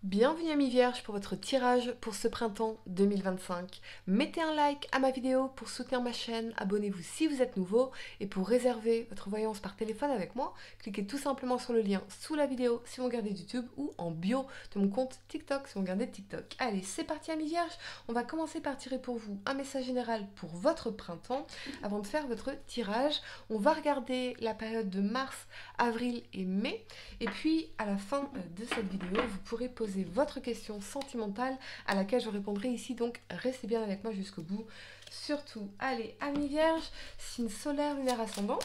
Bienvenue amis vierges pour votre tirage pour ce printemps 2025. Mettez un like à ma vidéo pour soutenir ma chaîne, abonnez-vous si vous êtes nouveau et pour réserver votre voyance par téléphone avec moi, cliquez tout simplement sur le lien sous la vidéo si vous regardez YouTube ou en bio de mon compte TikTok si vous regardez TikTok. Allez, c'est parti amis vierges, on va commencer par tirer pour vous un message général pour votre printemps. Avant de faire votre tirage, on va regarder la période de mars, avril et mai. Et puis, à la fin de cette vidéo, vous pourrez poser votre question sentimentale à laquelle je répondrai ici. Donc, restez bien avec moi jusqu'au bout. Surtout, allez, amis vierges, signe solaire, lunaire, ascendant.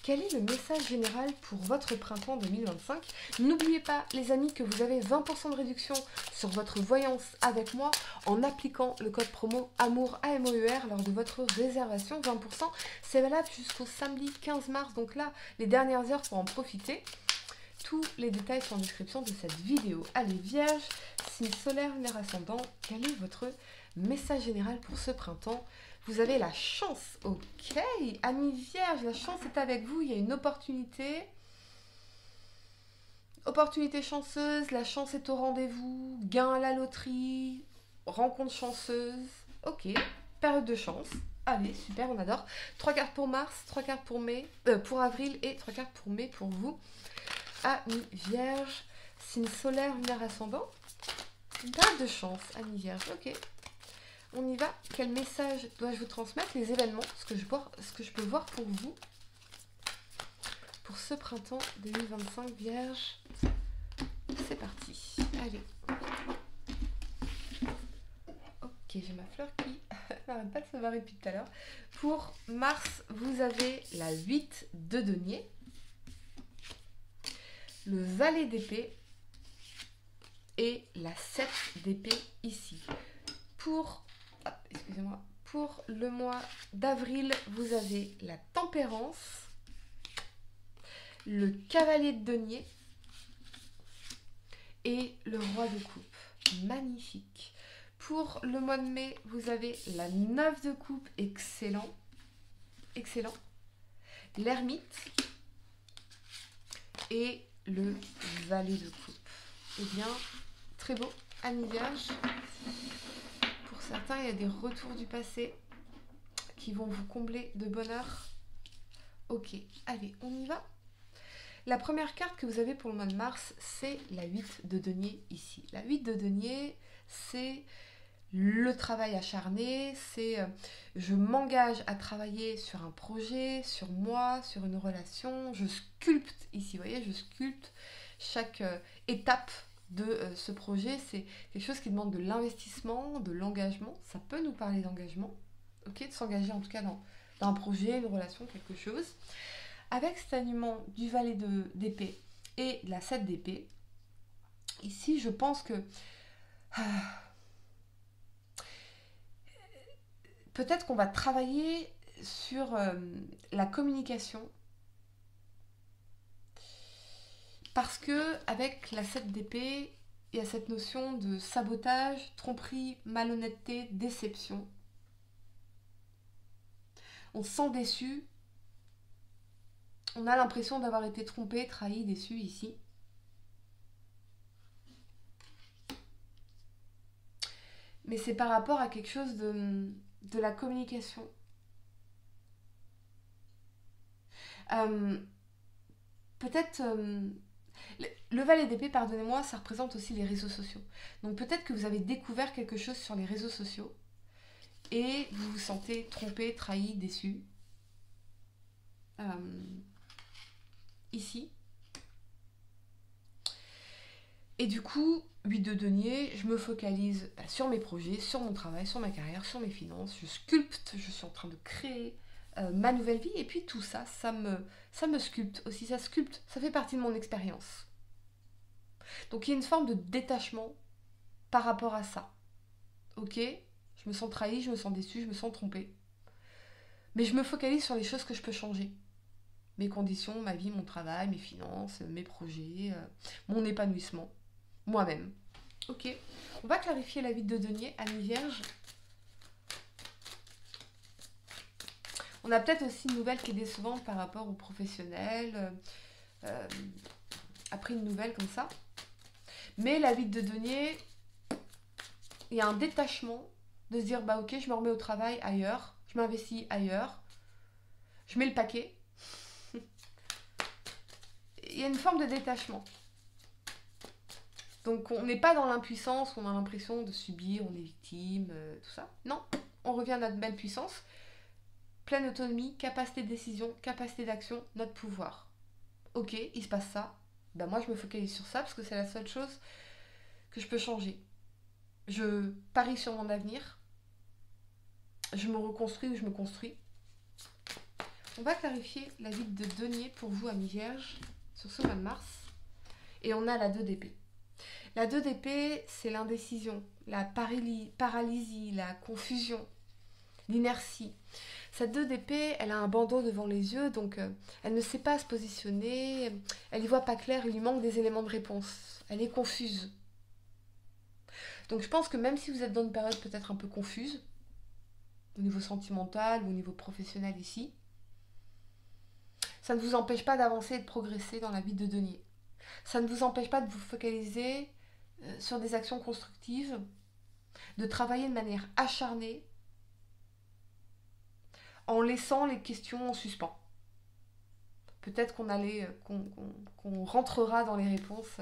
Quel est le message général pour votre printemps 2025? N'oubliez pas, les amis, que vous avez 20% de réduction sur votre voyance avec moi en appliquant le code promo AMOUR AMOUR lors de votre réservation. 20%, c'est valable jusqu'au samedi 15 mars. Donc là, les dernières heures pour en profiter. Tous les détails sont en description de cette vidéo. Allez, vierge, signe solaire, lunaire, ascendant, quel est votre message général pour ce printemps? Vous avez la chance, ok. Amis vierge, la chance est avec vous, il y a une opportunité. Opportunité chanceuse, la chance est au rendez-vous, gain à la loterie, rencontre chanceuse, ok. Période de chance, allez, super, on adore. 3 cartes pour mars, 3 cartes pour mai, pour avril et 3 cartes pour mai pour vous. Amis vierge, signe solaire, lunaire, ascendant. Date de chance, amis vierge, ok. On y va. Quel message dois-je vous transmettre? Les événements, ce que je peux voir pour vous. Pour ce printemps 2025, vierge. C'est parti. Allez. Ok, j'ai ma fleur qui n'arrête pas de se barrer depuis tout à l'heure. Pour mars, vous avez la 8 de denier. Le valet d'épée et la 7 d'épée ici. Pour le mois d'avril, vous avez la tempérance, le cavalier de denier et le roi de coupe. Magnifique. Pour le mois de mai, vous avez la 9 de coupe, excellent. Excellent. L'ermite et le valet de coupe. Eh bien, très beau, amis vierges. Pour certains, il y a des retours du passé qui vont vous combler de bonheur. Ok, allez, on y va. La première carte que vous avez pour le mois de mars, c'est la 8 de denier ici. La 8 de denier, c'est le travail acharné, c'est je m'engage à travailler sur un projet, sur moi, sur une relation. Je sculpte ici, vous voyez, je sculpte chaque étape de ce projet. C'est quelque chose qui demande de l'investissement, de l'engagement. Ça peut nous parler d'engagement, ok, de s'engager en tout cas dans un projet, une relation, quelque chose. Avec cet aliment du valet d'épée et de la 7 d'épée, ici je pense que peut-être qu'on va travailler sur la communication. Parce que avec la 7 d'épée, il y a cette notion de sabotage, tromperie, malhonnêteté, déception. On se sent déçu. On a l'impression d'avoir été trompé, trahi, déçu ici. Mais c'est par rapport à quelque chose de la communication. Peut-être... le valet d'épée, pardonnez-moi, ça représente aussi les réseaux sociaux. Donc peut-être que vous avez découvert quelque chose sur les réseaux sociaux et vous vous sentez trompé, trahi, déçu. Ici. Et du coup, 8 de denier, je me focalise sur mes projets, sur mon travail, sur ma carrière, sur mes finances. Je sculpte, je suis en train de créer ma nouvelle vie. Et puis tout ça, ça me sculpte aussi. Ça sculpte, ça fait partie de mon expérience. Donc il y a une forme de détachement par rapport à ça. Ok, je me sens trahi, je me sens déçu, je me sens trompée. Mais je me focalise sur les choses que je peux changer. Mes conditions, ma vie, mon travail, mes finances, mes projets, mon épanouissement, moi-même. Ok, on va clarifier la vie de denier, amis vierges. On a peut-être aussi une nouvelle qui est décevante par rapport aux professionnels. Après une nouvelle comme ça. Mais la 8 de denier, il y a un détachement de se dire, bah ok, je me remets au travail ailleurs, je m'investis ailleurs, je mets le paquet. Il y a une forme de détachement. Donc on n'est pas dans l'impuissance, on a l'impression de subir, on est victime, tout ça. Non, on revient à notre belle puissance. Pleine autonomie, capacité de décision, capacité d'action, notre pouvoir. Ok, il se passe ça. Ben moi je me focalise sur ça parce que c'est la seule chose que je peux changer. Je parie sur mon avenir. Je me reconstruis ou je me construis. On va clarifier la vie de denier pour vous, amis vierges, sur ce mois de mars. Et on a la 2 d'épée. La 2 d'épée, c'est l'indécision, la paralysie, la confusion, l'inertie. Cette 2 d'épée, elle a un bandeau devant les yeux, donc elle ne sait pas se positionner, elle n'y voit pas clair, il lui manque des éléments de réponse. Elle est confuse. Donc je pense que même si vous êtes dans une période peut-être un peu confuse, au niveau sentimental ou au niveau professionnel ici, ça ne vous empêche pas d'avancer et de progresser dans la vie de denier. Ça ne vous empêche pas de vous focaliser sur des actions constructives, de travailler de manière acharnée en laissant les questions en suspens. Peut-être qu'on rentrera dans les réponses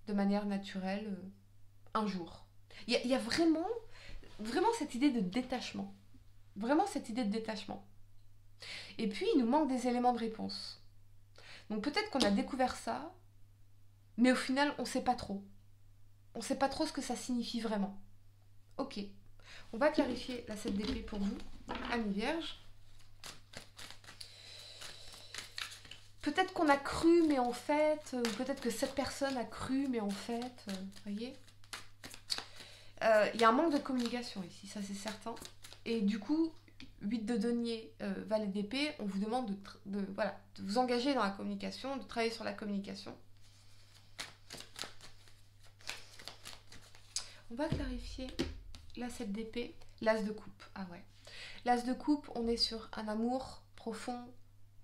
de manière naturelle un jour. Il y a vraiment cette idée de détachement. Vraiment cette idée de détachement. Et puis, il nous manque des éléments de réponse. Donc peut-être qu'on a découvert ça, mais au final, on ne sait pas trop. On ne sait pas trop ce que ça signifie vraiment. Ok, on va clarifier la 7 d'épée pour vous, amis vierges. Peut-être qu'on a cru, mais en fait, ou peut-être que cette personne a cru, mais en fait, voyez, il y a un manque de communication ici, ça c'est certain. Et du coup, 8 de denier, valet d'épée, on vous demande de vous engager dans la communication, de travailler sur la communication. On va clarifier la 7 d'épée, l'as de coupe. Ah ouais. L'as de coupe, on est sur un amour profond,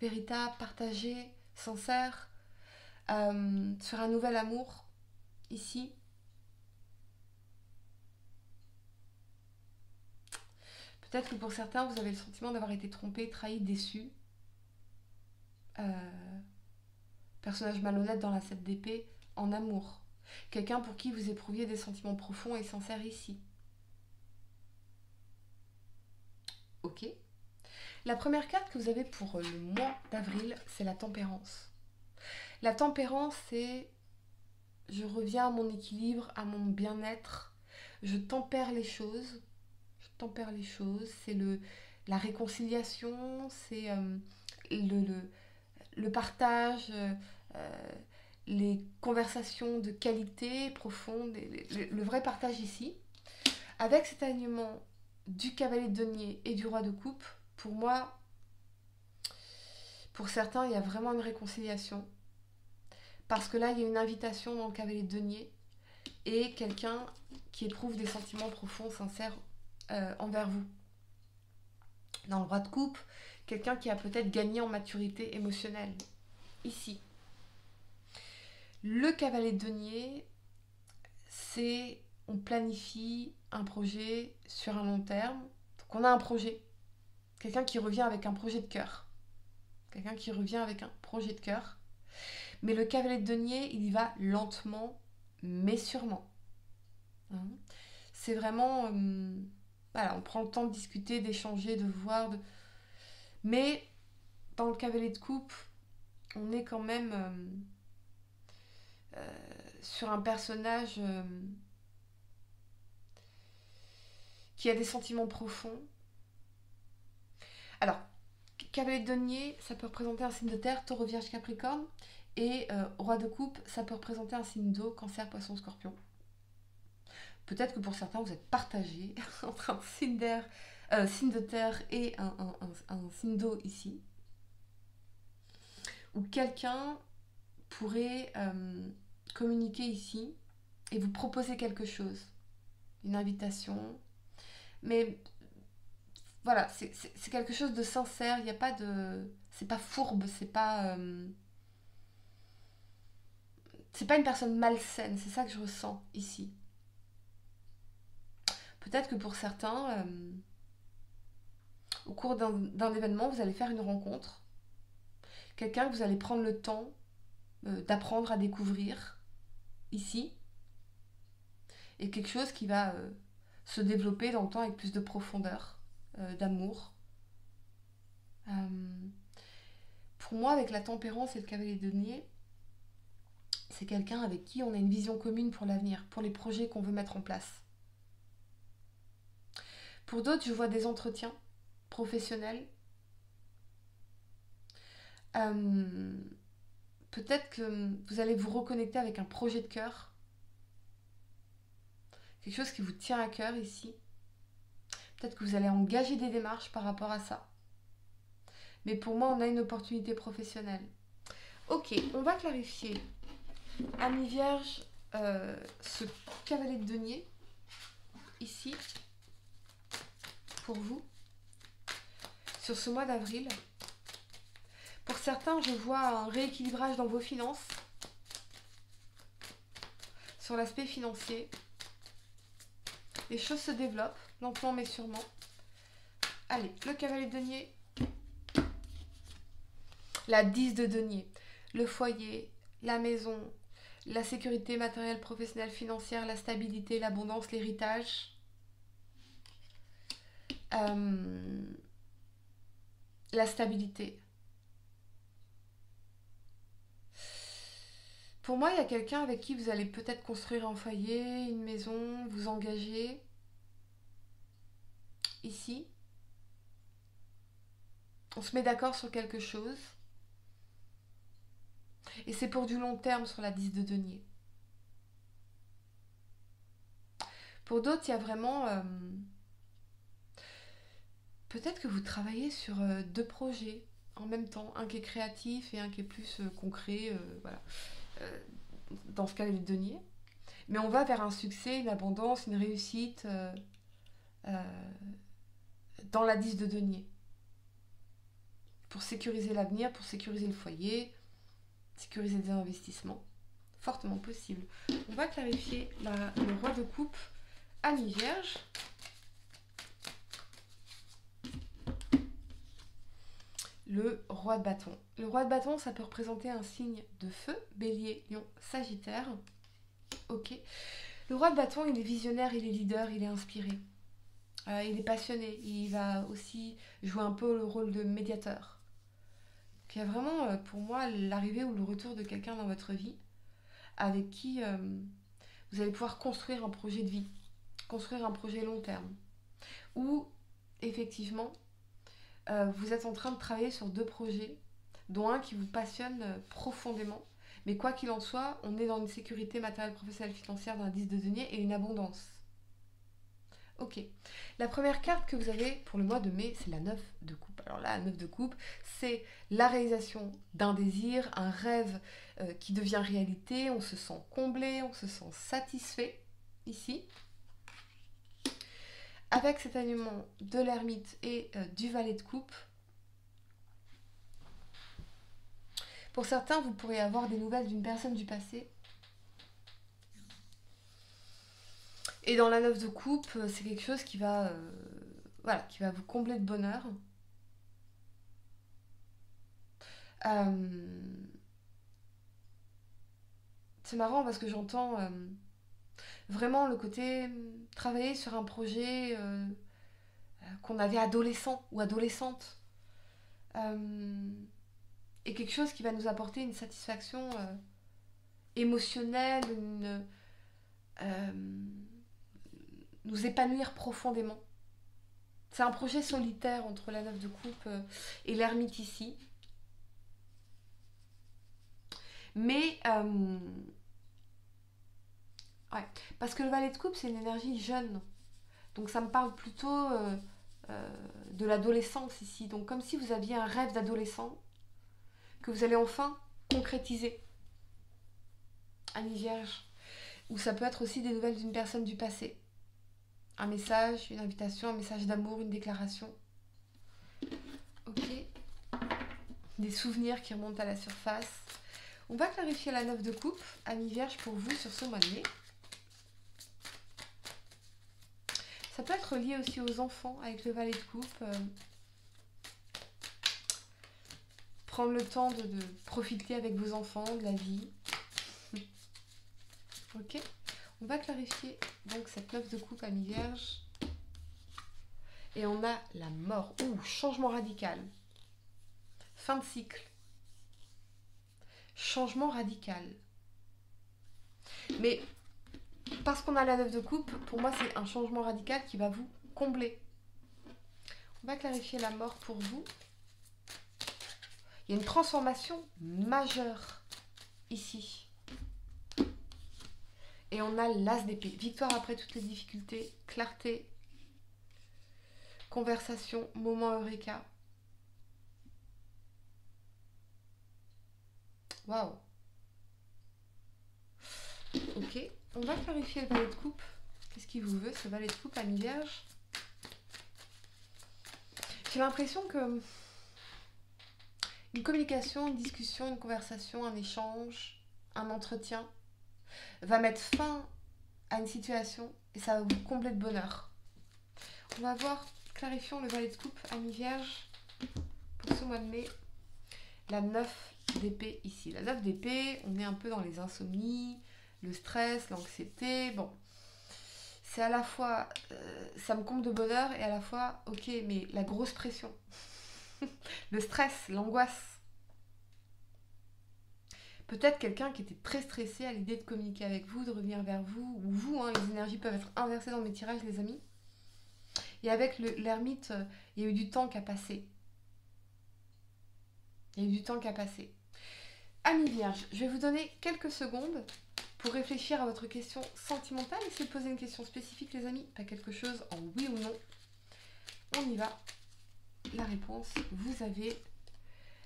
véritable, partagé, sincère, sur un nouvel amour, ici. Peut-être que pour certains, vous avez le sentiment d'avoir été trompé, trahi, déçu. Personnage malhonnête dans la 7 d'épée, en amour. Quelqu'un pour qui vous éprouviez des sentiments profonds et sincères ici. Ok. La première carte que vous avez pour le mois d'avril, c'est la tempérance. La tempérance, c'est je reviens à mon équilibre, à mon bien-être, je tempère les choses. Je tempère les choses, c'est la réconciliation, c'est le partage, les conversations de qualité profonde, le vrai partage ici. Avec cet alignement du cavalier de denier et du roi de coupe, pour moi, pour certains, il y a vraiment une réconciliation. Parce que là, il y a une invitation dans le cavalier de denier et quelqu'un qui éprouve des sentiments profonds, sincères envers vous. Dans le roi de coupe, quelqu'un qui a peut-être gagné en maturité émotionnelle. Ici. Le cavalier de denier, c'est on planifie un projet sur un long terme. Donc on a un projet. Quelqu'un qui revient avec un projet de cœur. Quelqu'un qui revient avec un projet de cœur. Mais le cavalier de denier, il y va lentement, mais sûrement. C'est vraiment... voilà, on prend le temps de discuter, d'échanger, de voir. Mais dans le cavalier de coupe, on est quand même sur un personnage qui a des sentiments profonds. Alors, cavalier de denier, ça peut représenter un signe de terre, taureau, vierge, capricorne. Et roi de coupe, ça peut représenter un signe d'eau, cancer, poisson, scorpion. Peut-être que pour certains, vous êtes partagés entre un signe de terre et un signe d'eau ici. Ou quelqu'un pourrait communiquer ici et vous proposer quelque chose. Une invitation. Mais voilà, c'est quelque chose de sincère. Il n'y a pas de... C'est pas fourbe, c'est pas... c'est pas une personne malsaine, c'est ça que je ressens ici. Peut-être que pour certains, au cours d'un événement, vous allez faire une rencontre. Quelqu'un que vous allez prendre le temps d'apprendre à découvrir ici. Et quelque chose qui va se développer dans le temps avec plus de profondeur, d'amour. Pour moi, avec la tempérance et le cavalier de denier, c'est quelqu'un avec qui on a une vision commune pour l'avenir, pour les projets qu'on veut mettre en place. Pour d'autres, je vois des entretiens professionnels. Peut-être que vous allez vous reconnecter avec un projet de cœur. Quelque chose qui vous tient à cœur ici. Peut-être que vous allez engager des démarches par rapport à ça. Mais pour moi, on a une opportunité professionnelle. Ok, on va clarifier. Amis Vierge, ce cavalier de denier, ici, pour vous, sur ce mois d'avril. Pour certains, je vois un rééquilibrage dans vos finances, sur l'aspect financier. Les choses se développent, lentement mais sûrement. Allez, le cavalier de denier. La 10 de denier. Le foyer, la maison, la sécurité matérielle, professionnelle, financière, la stabilité, l'abondance, l'héritage. La stabilité. Pour moi, il y a quelqu'un avec qui vous allez peut-être construire un foyer, une maison, vous engager. Ici. On se met d'accord sur quelque chose. Et c'est pour du long terme sur la 10 de denier. Pour d'autres, il y a vraiment... peut-être que vous travaillez sur deux projets en même temps. Un qui est créatif et un qui est plus concret. Voilà. Dans ce cas, le denier. Mais on va vers un succès, une abondance, une réussite dans la 10 de denier. Pour sécuriser l'avenir, pour sécuriser le foyer, sécuriser des investissements. Fortement possible. On va clarifier le roi de coupe à mi-vierge. Le roi de bâton. Le roi de bâton, ça peut représenter un signe de feu, bélier, lion, sagittaire. Ok. Le roi de bâton, il est visionnaire, il est leader, il est inspiré. Il est passionné. Il va aussi jouer un peu le rôle de médiateur. Donc, il y a vraiment, pour moi, l'arrivée ou le retour de quelqu'un dans votre vie avec qui vous allez pouvoir construire un projet de vie, construire un projet long terme. Ou, effectivement, vous êtes en train de travailler sur deux projets, dont un qui vous passionne profondément. Mais quoi qu'il en soit, on est dans une sécurité matérielle, professionnelle, financière d'un 10 de denier et une abondance. Ok. La première carte que vous avez pour le mois de mai, c'est la 9 de coupe. Alors là, la 9 de coupe, c'est la réalisation d'un désir, un rêve qui devient réalité. On se sent comblé, on se sent satisfait ici. Avec cet alignement de l'ermite et du valet de coupe, pour certains, vous pourrez avoir des nouvelles d'une personne du passé. Et dans la 9 de coupe, c'est quelque chose qui va, voilà, qui va vous combler de bonheur. C'est marrant parce que j'entends vraiment le côté travailler sur un projet qu'on avait adolescent ou adolescente. Et quelque chose qui va nous apporter une satisfaction émotionnelle, nous épanouir profondément. C'est un projet solitaire entre la 9 de coupe et l'ermite ici. Mais, ouais, parce que le valet de coupe, c'est une énergie jeune. Donc ça me parle plutôt de l'adolescence ici. Donc comme si vous aviez un rêve d'adolescent que vous allez enfin concrétiser. Amis Vierge. Ou ça peut être aussi des nouvelles d'une personne du passé. Un message, une invitation, un message d'amour, une déclaration. Ok. Des souvenirs qui remontent à la surface. On va clarifier la 9 de coupe, amis vierges, pour vous sur ce mois de mai. Ça peut être lié aussi aux enfants avec le valet de coupe. Prendre le temps de profiter avec vos enfants de la vie. Ok. On va clarifier donc cette 9 de coupe, amis vierges. Et on a la mort. Ouh, changement radical. Fin de cycle. Changement radical. Mais parce qu'on a la 9 de coupe, pour moi c'est un changement radical qui va vous combler. On va clarifier la mort pour vous. Il y a une transformation majeure ici. Et on a l'as d'épée. Victoire après toutes les difficultés, clarté, conversation, moment eureka. Waouh. Ok, on va clarifier le valet de coupe. Qu'est-ce qu'il vous veut, ce valet de coupe, amis vierges? J'ai l'impression que une communication, une discussion, une conversation, un échange, un entretien va mettre fin à une situation et ça va vous combler de bonheur. On va voir, clarifions le valet de coupe, amis vierges, pour ce mois de mai. La 9 d'épée ici. La 9 d'épée, on est un peu dans les insomnies, le stress, l'anxiété. Bon, c'est à la fois, ça me comble de bonheur et à la fois, ok, mais la grosse pression, le stress, l'angoisse. Peut-être quelqu'un qui était très stressé à l'idée de communiquer avec vous, de revenir vers vous, ou vous, hein, les énergies peuvent être inversées dans mes tirages, les amis. Et avec l'ermite, il y a eu du temps qui a passé. Il y a eu du temps qui a passé. Amis vierges, je vais vous donner quelques secondes pour réfléchir à votre question sentimentale. Essayez de poser une question spécifique, les amis, pas quelque chose en oui ou non. On y va. La réponse, vous avez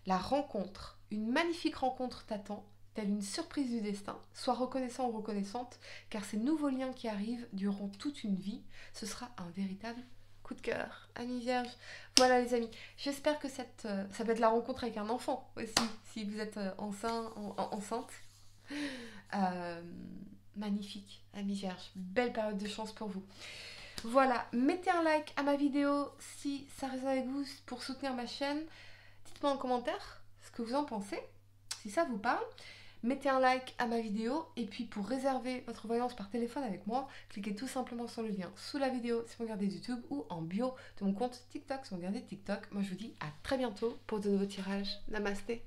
la rencontre. Une magnifique rencontre t'attend, telle une surprise du destin. Sois reconnaissant ou reconnaissante, car ces nouveaux liens qui arrivent durant toute une vie, ce sera un véritable coup de cœur. Amis vierges, voilà les amis. J'espère que ça peut être la rencontre avec un enfant aussi, si vous êtes enceinte. Magnifique, amis vierges. Belle période de chance pour vous. Voilà, mettez un like à ma vidéo si ça résonne avec vous pour soutenir ma chaîne. Dites-moi en commentaire ce que vous en pensez, si ça vous parle. Mettez un like à ma vidéo et puis pour réserver votre voyance par téléphone avec moi, cliquez tout simplement sur le lien sous la vidéo si vous regardez YouTube ou en bio de mon compte TikTok si vous regardez TikTok. Moi je vous dis à très bientôt pour de nouveaux tirages. Namasté.